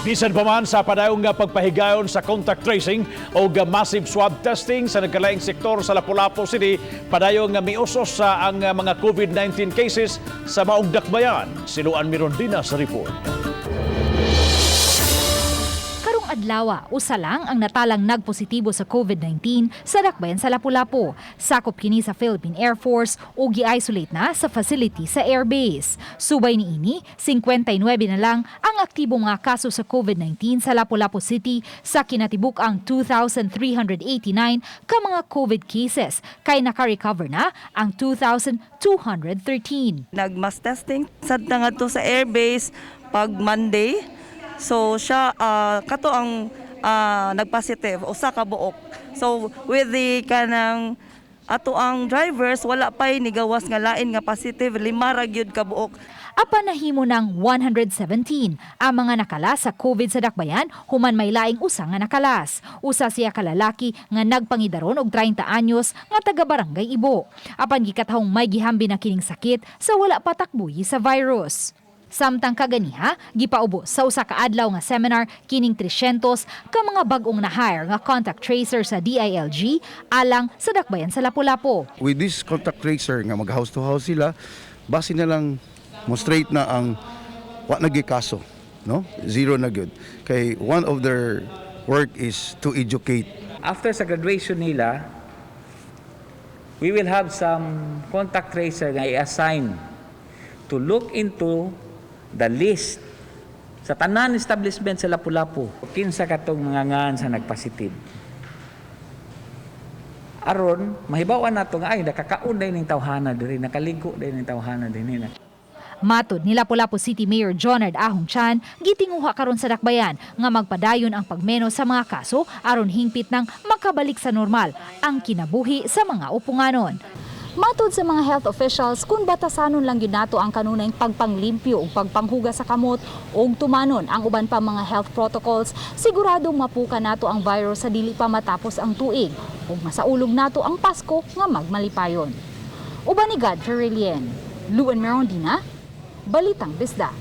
Bisan pa man sa padayong nga pagpahigayon sa contact tracing o massive swab testing sa nagkalaing sektor sa Lapu-Lapu City, padayong nga miusos sa ang mga COVID-19 cases sa maong dakbayan. Siluan Mirondina sa report. Adlaw, usa lang ang natalang nagpositibo sa COVID-19 sa dakbayan sa Lapu-Lapu. Sakop kini sa Philippine Air Force o gi-isolate na sa facility sa airbase. Subay niini, 59 na lang ang aktibo nga kaso sa COVID-19 sa Lapu-Lapu City sa kinatibuk ang 2,389 ka mga COVID cases kay naka-recover na ang 2,213. Nag-mass testing sad na nga to sa airbase pag Monday. So siya kato ang nagpositive usa ka buok. So with the kanang ato ang drivers wala pay nigawas nga lain nga positive, 5 ra gyud ka buok. Apan nahimo ng 117 ang mga nakalas sa COVID sa dakbayan human may laing usa nga nakalas. Usa siya ka lalaki nga nagpangidaron og 30 anyos nga taga Barangay Ibo. Apan gikatahong may gihambi na kining sakit sa wala pa takbuhi sa virus. Samtang kaganiha, gipaubo sa usa ka adlaw nga seminar kining 300 ka mga bag-ong na-hire nga contact tracer sa DILG alang sa dakbayan sa Lapu-Lapu. With this contact tracer nga mag-house to house sila, base na lang mo straight na ang wa nagikaso, no? Zero na good. Kay one of their work is to educate. After sa graduation nila, we will have some contact tracer nga i-assign to look into the list sa tanan establishment sa Lapu-Lapu. Kinsa katong ngangan sa nagpositive. Aron mahibaw-an nato nga ay nakakaon day ning tawhana diri, nakaligo day ning tawhana dinhi. Matod ni Lapu-Lapu City Mayor Jonard Ahong Chan, gitinguha karon sa dakbayan nga magpadayon ang pagmenos sa mga kaso aron hingpit nang makabalik sa normal ang kinabuhi sa mga upunganon. Matod sa mga health officials, kung batasanon lang yun nato ang kanunay pagpanglimpyo o pagpanghugas sa kamot o tumanon ang uban pa mga health protocols, siguradong mapuka nato ang virus sa dili pa matapos ang tuig o masaulog nato ang Pasko nga magmalipayon. Uban ni Godfrey Rilien, Luan Merondina, Balitang Bisda.